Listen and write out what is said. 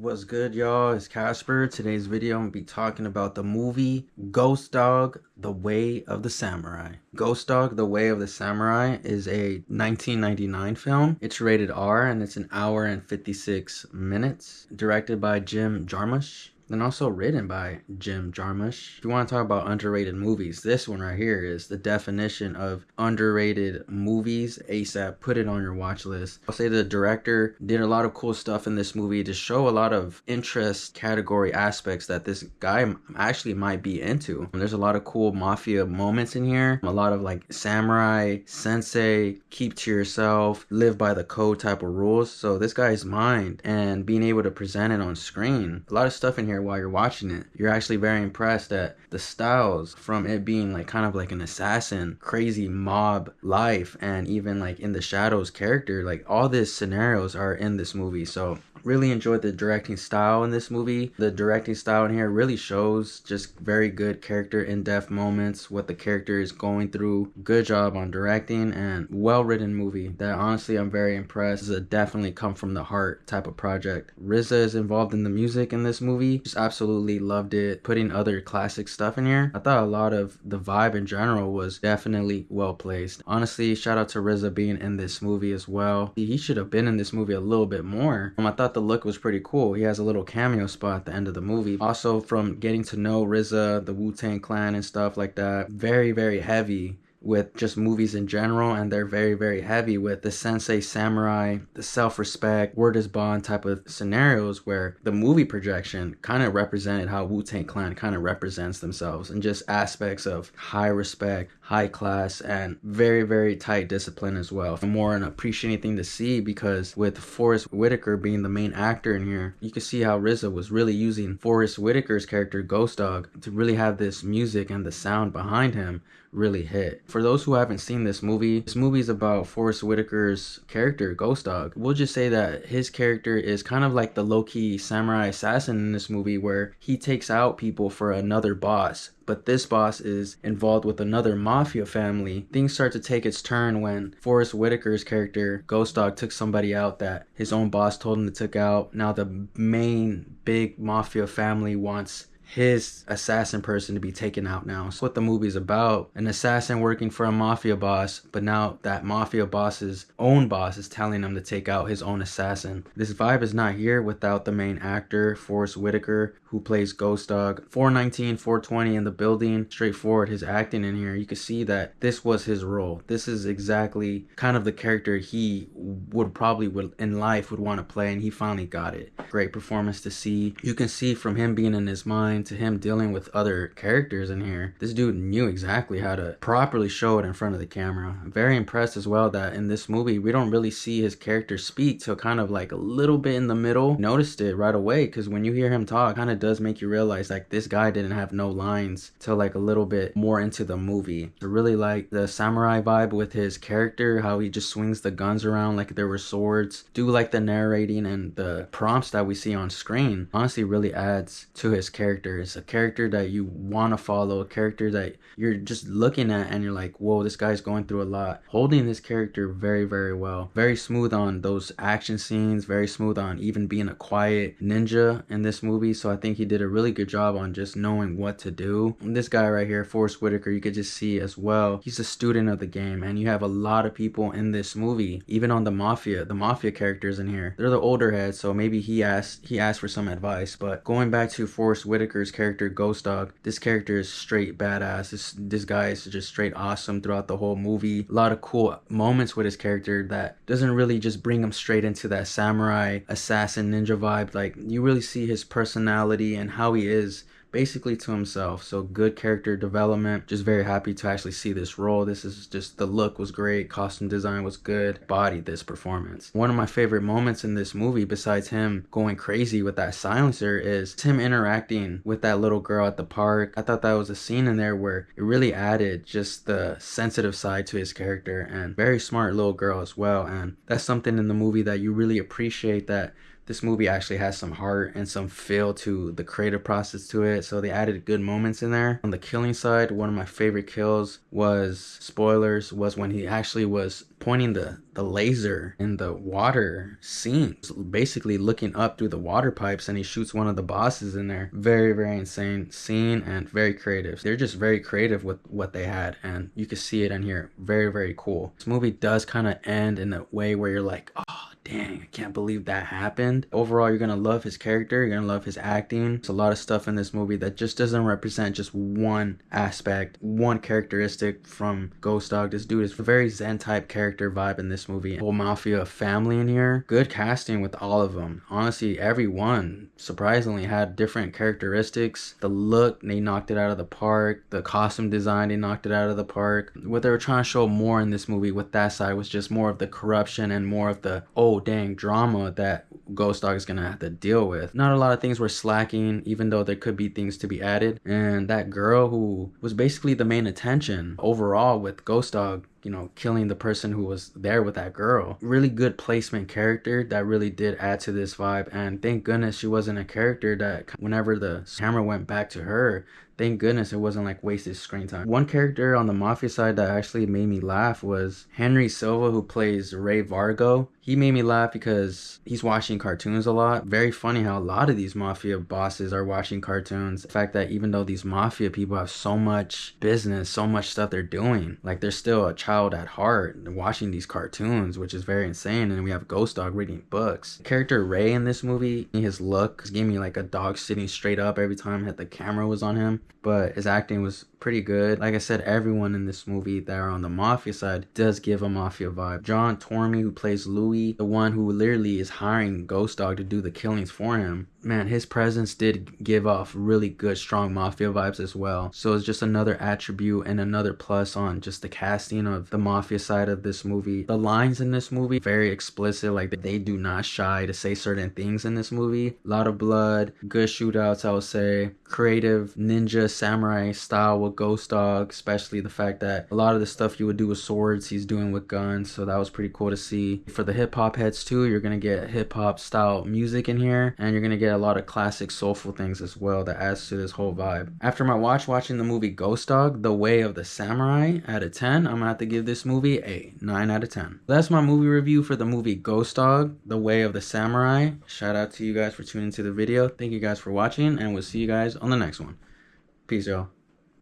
What's good, y'all? It's Casper. Today's video, I'm gonna be talking about the movie Ghost Dog: The Way of the Samurai. Ghost Dog: The Way of the Samurai is a 1999 film. It's rated R and it's an hour and 56 minutes. Directed by Jarmusch. And also written by Jarmusch. If you want to talk about underrated movies, this one right here is the definition of underrated movies. ASAP, put it on your watch list. I'll say the director did a lot of cool stuff in this movie to show a lot of interest category aspects that this guy actually might be into. And there's a lot of cool mafia moments in here. A lot of like samurai, sensei, keep to yourself, live by the code type of rules. So this guy's mind and being able to present it on screen, a lot of stuff in here while you're watching it, you're actually very impressed at the styles, from it being like kind of like an assassin, crazy mob life, and even like in the shadows character. Like all these scenarios are in this movie. So really enjoyed the directing style in this movie. The directing style in here really shows just very good character in-depth moments, what the character is going through. Good job on directing and well-written movie that honestly I'm very impressed. This is a definitely come from the heart type of project. RZA is involved in the music in this movie. Just absolutely loved it. Putting other classic stuff in here. I thought a lot of the vibe in general was definitely well placed. Honestly, shout out to RZA being in this movie as well. He should have been in this movie a little bit more. I thought the look was pretty cool. He has a little cameo spot at the end of the movie. Also, from getting to know RZA, the Wu-Tang Clan and stuff like that, very heavy with just movies in general, and they're very heavy with the sensei samurai, the self-respect, word is bond type of scenarios, where the movie projection kind of represented how Wu-Tang Clan kind of represents themselves, and just aspects of high respect, high class, and very tight discipline as well. More an appreciating thing to see, because with Forest Whitaker being the main actor in here, you can see how RZA was really using Forest Whitaker's character Ghost Dog to really have this music and the sound behind him really hit. For those who haven't seen this movie is about Forest Whitaker's character Ghost Dog. We'll just say that his character is kind of like the low-key samurai assassin in this movie, where he takes out people for another boss, but this boss is involved with another mafia family. Things start to take its turn when Forest Whitaker's character Ghost Dog took somebody out that his own boss told him to take out. Now the main big mafia family wants his assassin person to be taken out now. So what the movie's about, an assassin working for a mafia boss, but now that mafia boss's own boss is telling him to take out his own assassin. This vibe is not here without the main actor, Forest Whitaker, who plays Ghost Dog. 419, 420 in the building. Straightforward, his acting in here. You can see that this was his role. This is exactly kind of the character he would in life would want to play, and he finally got it. Great performance to see. You can see from him being in his mind to him dealing with other characters in here, this dude knew exactly how to properly show it in front of the camera. I'm very impressed as well that in this movie we don't really see his character speak till kind of like a little bit in the middle. Noticed it right away, because when you hear him talk, kind of does make you realize like this guy didn't have no lines till like a little bit more into the movie. I really like the samurai vibe with his character, how he just swings the guns around like there were swords. Do like the narrating and the prompts that we see on screen. Honestly really adds to his character. It's a character that you want to follow, a character that you're just looking at and you're like, whoa, this guy's going through a lot. Holding this character very well. Very smooth on those action scenes, very smooth on even being a quiet ninja in this movie. So I think he did a really good job on just knowing what to do. And this guy right here, Forest Whitaker, you could just see as well, he's a student of the game, and you have a lot of people in this movie, even on the mafia characters in here. They're the older heads, so maybe he asked for some advice. But going back to Forest Whitaker's character Ghost Dog, this character is straight badass. This guy is just straight awesome throughout the whole movie. A lot of cool moments with his character that doesn't really just bring him straight into that samurai assassin ninja vibe. Like you really see his personality and how he is basically to himself. So good character development. Just very happy to actually see this role. This is just, the look was great, costume design was good, bodied this performance. One of my favorite moments in this movie, besides him going crazy with that silencer, is him interacting with that little girl at the park. I thought that was a scene in there where it really added just the sensitive side to his character, and very smart little girl as well. And that's something in the movie that you really appreciate, that this movie actually has some heart and some feel to the creative process to it. So they added good moments in there. On the killing side, one of my favorite kills was, spoilers, was when he actually was pointing the laser in the water scene, basically looking up through the water pipes, and he shoots one of the bosses in there. Very, very insane scene and very creative. They're just very creative with what they had, and you can see it in here. Very, very cool. This movie does kind of end in a way where you're like, oh dang, I can't believe that happened. Overall, you're gonna love his character, you're gonna love his acting. There's a lot of stuff in this movie that just doesn't represent just one aspect, one characteristic from Ghost Dog. This dude is a very Zen type character vibe in this movie. Whole mafia family in here. Good casting with all of them. Honestly, everyone surprisingly had different characteristics. The look, they knocked it out of the park. The costume design, they knocked it out of the park. What they were trying to show more in this movie with that side was just more of the corruption and more of the, oh dang, drama that Ghost Dog is gonna have to deal with. Not a lot of things were slacking, even though there could be things to be added. And that girl who was basically the main attention overall with Ghost Dog, you know, killing the person who was there with that girl. Really good placement character that really did add to this vibe. And thank goodness she wasn't a character that whenever the camera went back to her, thank goodness it wasn't like wasted screen time. One character on the mafia side that actually made me laugh was Henry Silva, who plays Ray Vargo. He made me laugh because he's watching cartoons a lot. Very funny how a lot of these mafia bosses are watching cartoons. The fact that even though these mafia people have so much business, so much stuff they're doing, like they're still a child at heart and watching these cartoons, which is very insane. And we have Ghost Dog reading books. Character Ray in this movie, his look gave me like a dog sitting straight up every time the camera was on him. But his acting was pretty good. Like I said, everyone in this movie that are on the mafia side does give a mafia vibe. John Tormey, who plays Louis, the one who literally is hiring Ghost Dog to do the killings for him, man, his presence did give off really good, strong mafia vibes as well. So it's just another attribute and another plus on just the casting of the mafia side of this movie. The lines in this movie, very explicit. Like they do not shy to say certain things in this movie. A lot of blood, good shootouts, I would say. Creative ninja samurai style with Ghost Dog, especially the fact that a lot of the stuff you would do with swords, he's doing with guns. So that was pretty cool to see. For the hip hop heads too, you're gonna get hip hop style music in here, and you're gonna get a lot of classic soulful things as well that adds to this whole vibe. After my watching the movie Ghost Dog, The Way of the Samurai, out of 10, I'm gonna have to give this movie a 9 out of 10. That's my movie review for the movie Ghost Dog, The Way of the Samurai. Shout out to you guys for tuning into the video. Thank you guys for watching, and we'll see you guys on the next one. Peace, y'all.